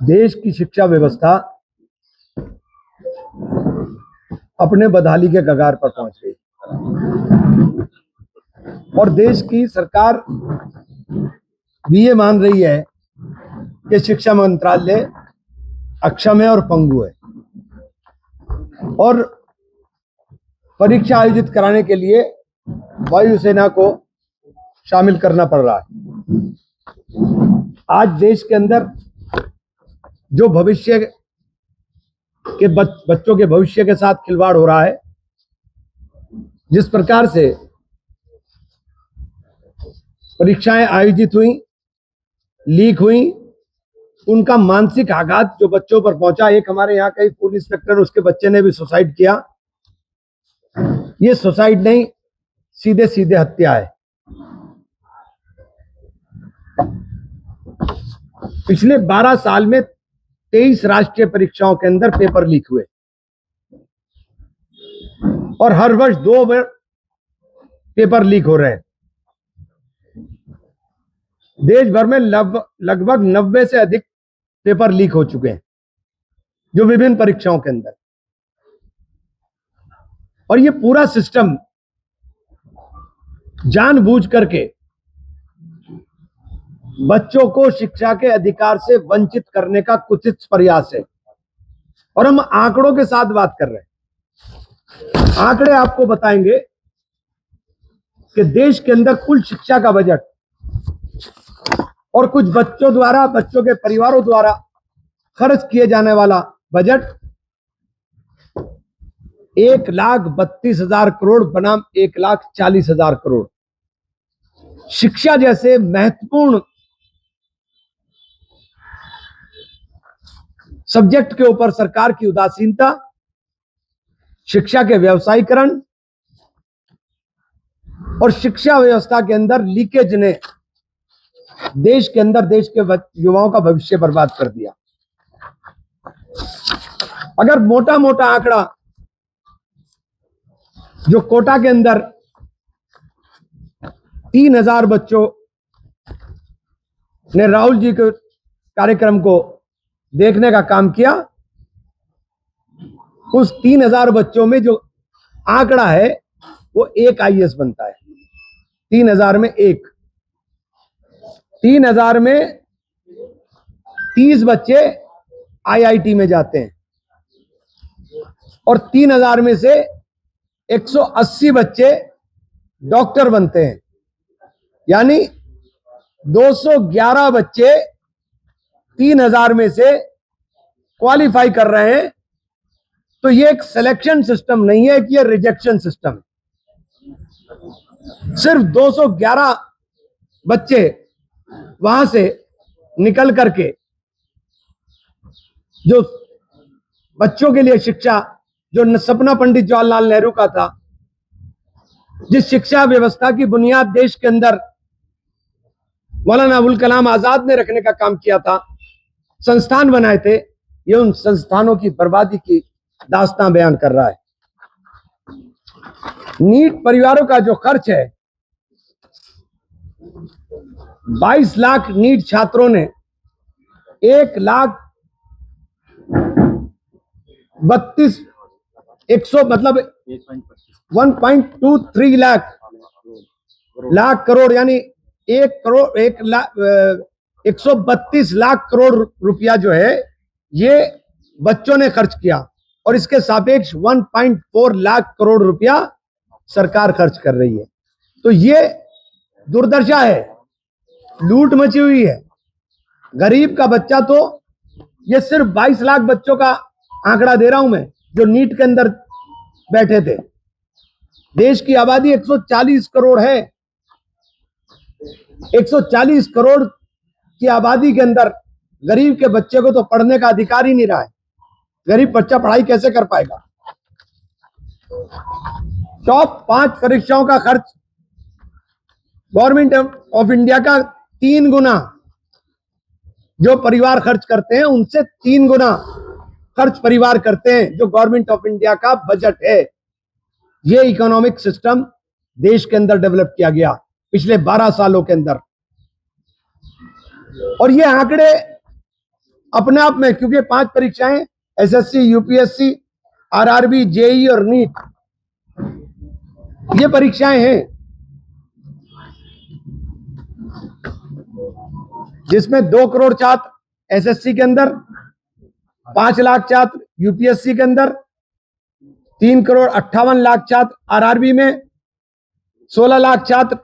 देश की शिक्षा व्यवस्था अपने बदहाली के कगार पर पहुंच गई और देश की सरकार भी ये मान रही है कि शिक्षा मंत्रालय अक्षम है और पंगु है और परीक्षा आयोजित कराने के लिए वायुसेना को शामिल करना पड़ रहा है। आज देश के अंदर जो भविष्य के बच्चों के भविष्य के साथ खिलवाड़ हो रहा है, जिस प्रकार से परीक्षाएं आयोजित हुई, लीक हुई, उनका मानसिक आघात जो बच्चों पर पहुंचा। एक हमारे यहाँ का ही फूड इंस्पेक्टर, उसके बच्चे ने भी सुसाइड किया। ये सुसाइड नहीं, सीधे सीधे हत्या है। पिछले 12 साल में 23 राष्ट्रीय परीक्षाओं के अंदर पेपर लीक हुए और हर वर्ष 2 पेपर लीक हो रहे हैं। देश भर में लगभग 90 से अधिक पेपर लीक हो चुके हैं जो विभिन्न परीक्षाओं के अंदर, और ये पूरा सिस्टम जानबूझ करके बच्चों को शिक्षा के अधिकार से वंचित करने का कुत्सित प्रयास है। और हम आंकड़ों के साथ बात कर रहे हैं। आंकड़े आपको बताएंगे कि देश के अंदर कुल शिक्षा का बजट और कुछ बच्चों के परिवारों द्वारा खर्च किए जाने वाला बजट 1,32,000 करोड़ बनाम 1,40,000 करोड़। शिक्षा जैसे महत्वपूर्ण सब्जेक्ट के ऊपर सरकार की उदासीनता, शिक्षा के व्यवसायीकरण और शिक्षा व्यवस्था के अंदर लीकेज ने देश के युवाओं का भविष्य बर्बाद कर दिया। अगर मोटा मोटा आंकड़ा जो कोटा के अंदर 3,000 बच्चों ने राहुल जी के कार्यक्रम को देखने का काम किया, उस 3,000 बच्चों में जो आंकड़ा है वो एक आईएएस बनता है। 3,000 में एक। 3,000 में 30 बच्चे आईआईटी में जाते हैं और 3,000 में से 180 बच्चे डॉक्टर बनते हैं। यानी 211 बच्चे 3,000 में से क्वालिफाई कर रहे हैं। तो ये एक सिलेक्शन सिस्टम नहीं है कि ये रिजेक्शन सिस्टम है। सिर्फ 211 बच्चे वहां से निकल करके जो बच्चों के लिए शिक्षा, जो सपना पंडित जवाहरलाल नेहरू का था, जिस शिक्षा व्यवस्था की बुनियाद देश के अंदर मौलाना अबुल कलाम आजाद ने रखने का काम किया था, संस्थान बनाए थे, ये उन संस्थानों की बर्बादी की दास्तां बयान कर रहा है। नीट परिवारों का जो खर्च है, 22 लाख नीट छात्रों ने 1,23 लाख करोड़ यानी 132 लाख करोड़ रुपया जो है ये बच्चों ने खर्च किया और इसके सापेक्ष 1.4 लाख करोड़ रुपया सरकार खर्च कर रही है। तो ये दुर्दशा है, लूट मची हुई है। गरीब का बच्चा, तो ये सिर्फ 22 लाख बच्चों का आंकड़ा दे रहा हूं मैं जो नीट के अंदर बैठे थे। देश की आबादी 140 करोड़ है। 140 करोड़ की आबादी के अंदर गरीब के बच्चे को तो पढ़ने का अधिकार ही नहीं रहा है। गरीब बच्चा पढ़ाई कैसे कर पाएगा? टॉप 5 परीक्षाओं का खर्च गवर्नमेंट ऑफ इंडिया का 3 गुना जो परिवार खर्च करते हैं, उनसे 3 गुना खर्च परिवार करते हैं जो गवर्नमेंट ऑफ इंडिया का बजट है। ये इकोनॉमिक सिस्टम देश के अंदर डेवलप किया गया पिछले 12 सालों के अंदर। और ये आंकड़े अपने आप में, क्योंकि 5 परीक्षाएं, एसएससी, यूपीएससी, आरआरबी, जेई और नीट, ये परीक्षाएं हैं जिसमें 2 करोड़ छात्र एसएससी के अंदर, 5 लाख छात्र यूपीएससी के अंदर, 3 करोड़ 58 लाख छात्र आरआरबी में, 16 लाख छात्र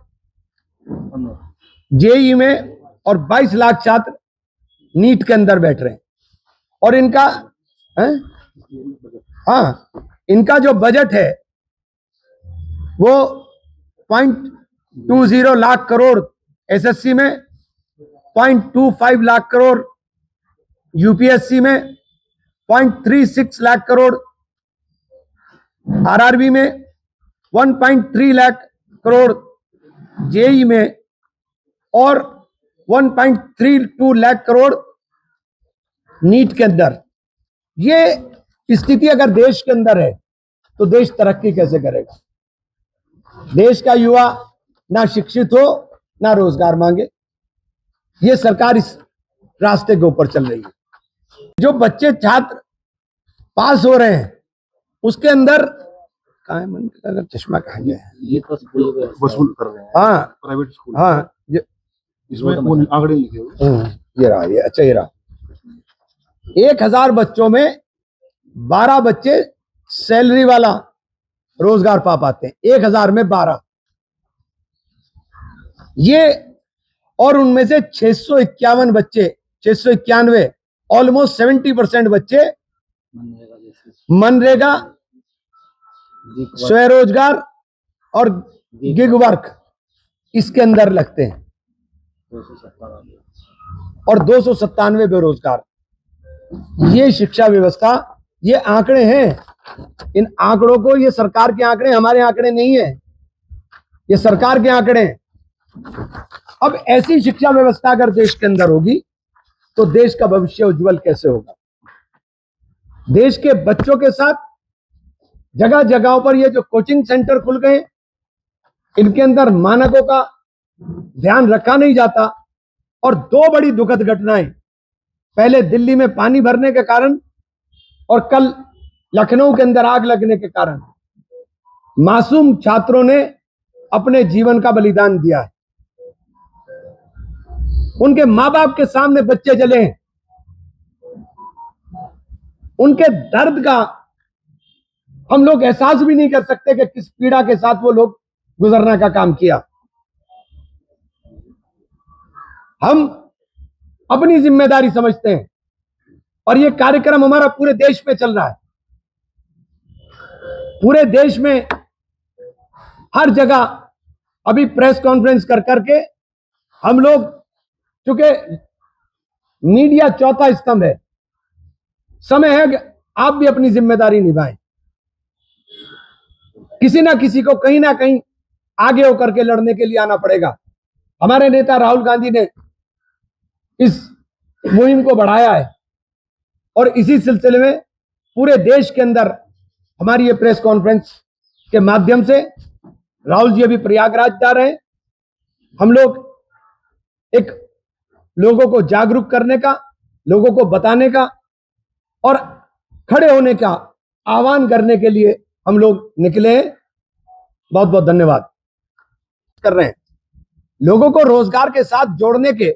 जेई में और 22 लाख छात्र नीट के अंदर बैठ रहे हैं। और इनका इनका जो बजट है वो 0.20 लाख करोड़ एसएससी में, 0.25 लाख करोड़ यूपीएससी में, 0.36 लाख करोड़ आरआरबी में, 1.3 लाख करोड़ जेई में और 1.32 लाख करोड़ नीट के अंदर। ये स्थिति अगर देश के अंदर है तो देश तरक्की कैसे करेगा? देश का युवा ना शिक्षित हो ना रोजगार मांगे। ये सरकार इस रास्ते के ऊपर चल रही है। जो बच्चे छात्र पास हो रहे हैं उसके अंदर अगर चश्मा कहाँ गया है, ये तो स्कूल वसूल कर रहे हैं। हाँ प्राइवेट स्कूल। हाँ, इसमें वो आंकड़े लिखे हुए। ये रहा, ये अच्छा, ये रहा। 1000 बच्चों में 12 बच्चे सैलरी वाला रोजगार पा पाते हैं, 1000 में 12। ये और उनमें से 651 बच्चे, 691, ऑलमोस्ट 70% बच्चे मनरेगा, स्वरोजगार और गिग वर्क इसके अंदर लगते हैं, और 297 बेरोजगार। ये शिक्षा व्यवस्था, ये आंकड़े हैं। इन आंकड़ों को, ये सरकार के आंकड़े, हमारे आंकड़े नहीं है, ये सरकार के आंकड़े हैं। अब ऐसी शिक्षा व्यवस्था अगर देश के अंदर होगी तो देश का भविष्य उज्जवल कैसे होगा? देश के बच्चों के साथ जगह जगहों पर ये जो कोचिंग सेंटर खुल गए, इनके अंदर मानकों का ध्यान रखा नहीं जाता। और 2 बड़ी दुखद घटनाएं, पहले दिल्ली में पानी भरने के कारण और कल लखनऊ के अंदर आग लगने के कारण मासूम छात्रों ने अपने जीवन का बलिदान दिया है। उनके मां बाप के सामने बच्चे जले हैं। उनके दर्द का हम लोग एहसास भी नहीं कर सकते कि किस पीड़ा के साथ वो लोग गुजरने का काम किया। हम अपनी जिम्मेदारी समझते हैं और ये कार्यक्रम हमारा पूरे देश में चल रहा है। पूरे देश में हर जगह अभी प्रेस कॉन्फ्रेंस कर करके हम लोग, चूंकि मीडिया चौथा स्तंभ है, समय है कि आप भी अपनी जिम्मेदारी निभाएं। किसी ना किसी को कहीं ना कहीं आगे होकर के लड़ने के लिए आना पड़ेगा। हमारे नेता राहुल गांधी ने इस मुहिम को बढ़ाया है और इसी सिलसिले में पूरे देश के अंदर हमारी ये प्रेस कॉन्फ्रेंस के माध्यम से राहुल जी अभी प्रयागराज जा रहे हैं। हम लोग एक लोगों को जागरूक करने का, लोगों को बताने का और खड़े होने का आह्वान करने के लिए हम लोग निकले हैं। बहुत बहुत धन्यवाद कर रहे हैं। लोगों को रोजगार के साथ जोड़ने के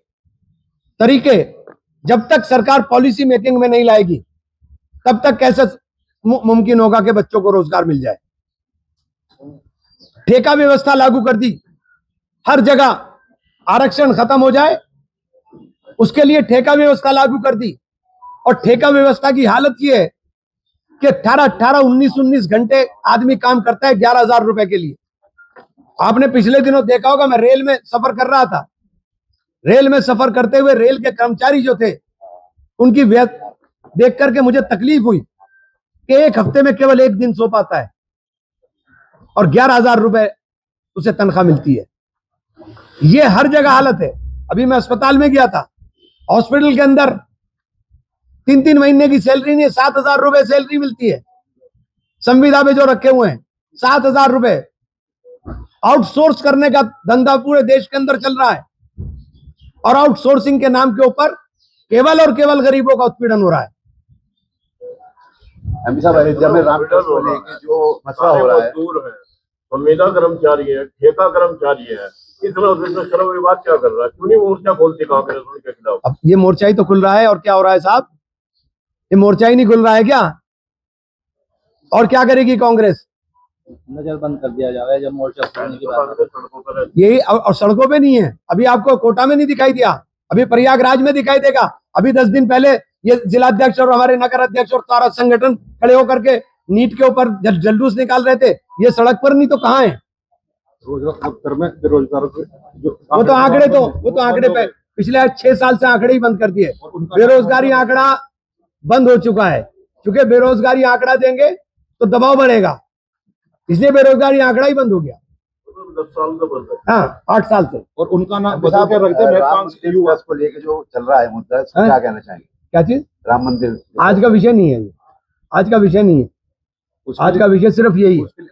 तरीके जब तक सरकार पॉलिसी मेकिंग में नहीं लाएगी तब तक कैसे मुमकिन होगा कि बच्चों को रोजगार मिल जाए। ठेका व्यवस्था लागू कर दी, हर जगह आरक्षण खत्म हो जाए, उसके लिए ठेका व्यवस्था लागू कर दी। और ठेका व्यवस्था की हालत यह है कि 18-18, 19-19 घंटे आदमी काम करता है 11,000 रुपए के लिए। आपने पिछले दिनों देखा होगा, मैं रेल में सफर कर रहा था। रेल में सफर करते हुए रेल के कर्मचारी जो थे, उनकी देख करके मुझे तकलीफ हुई कि एक हफ्ते में केवल 1 दिन सो पाता है और 11,000 रुपए उसे तनख्वाह मिलती है। ये हर जगह हालत है। अभी मैं अस्पताल में गया था, हॉस्पिटल के अंदर 3-3 महीने की सैलरी नहीं है, 7,000 रुपए सैलरी मिलती है। संविदा में जो रखे हुए हैं 7,000 रुपए। आउटसोर्स करने का धंधा पूरे देश के अंदर चल रहा है और आउटसोर्सिंग के नाम के ऊपर केवल और केवल गरीबों का उत्पीड़न हो रहा है। एमपी साहब अयोध्या में राम मंदिर को लेके जो मसला हो रहा है, मजदूर है, संविदा कर्मचारी है, ठेका कर्मचारी है, इतना उसमें श्रम विभाग क्या कर रहा है? क्यों नहीं मोर्चा खोलती कांग्रेस उनके खिलाफ? अब ये मोर्चा ही तो खुल रहा है, और क्या हो रहा है साहब? ये मोर्चा ही नहीं खुल रहा है क्या? और क्या करेगी कांग्रेस? नजर बंद कर दिया जा रहा है जब मोर्चा खोलने की बात कांग्रेस सड़कों पर है। यही, और सड़कों पे नहीं है। अभी आपको कोटा में नहीं दिखाई दिया, अभी प्रयागराज में दिखाई देगा। अभी 10 दिन पहले ये जिलाध्यक्ष और हमारे नगर अध्यक्ष और सारा संगठन खड़े होकर के नीट के ऊपर जुलूस निकाल रहे थे। ये सड़क पर नहीं तो कहाँ है? रोजगार दफ्तर में बेरोजगारों के जो वो तो आंकड़े पे पिछले 6 साल से आंकड़े ही बंद कर दिए। बेरोजगारी आंकड़ा बंद हो चुका है, क्योंकि बेरोजगारी आंकड़ा देंगे तो दबाव बढ़ेगा, इसलिए बेरोजगारी आंकड़ा ही बंद हो गया। 10 साल से बंद है। हाँ, 8 साल से। और उनका नाम एमपी बदल साहब के रख दे। राम मंदिर विकास को लेके जो चल रहा है मुद्दा, इस पर हाँ? क्या कहना चाहेंगे? क्या चीज? राम मंदिर आज का विषय नहीं है ये, आज का विषय नहीं है। आज का विषय सिर्फ यही है।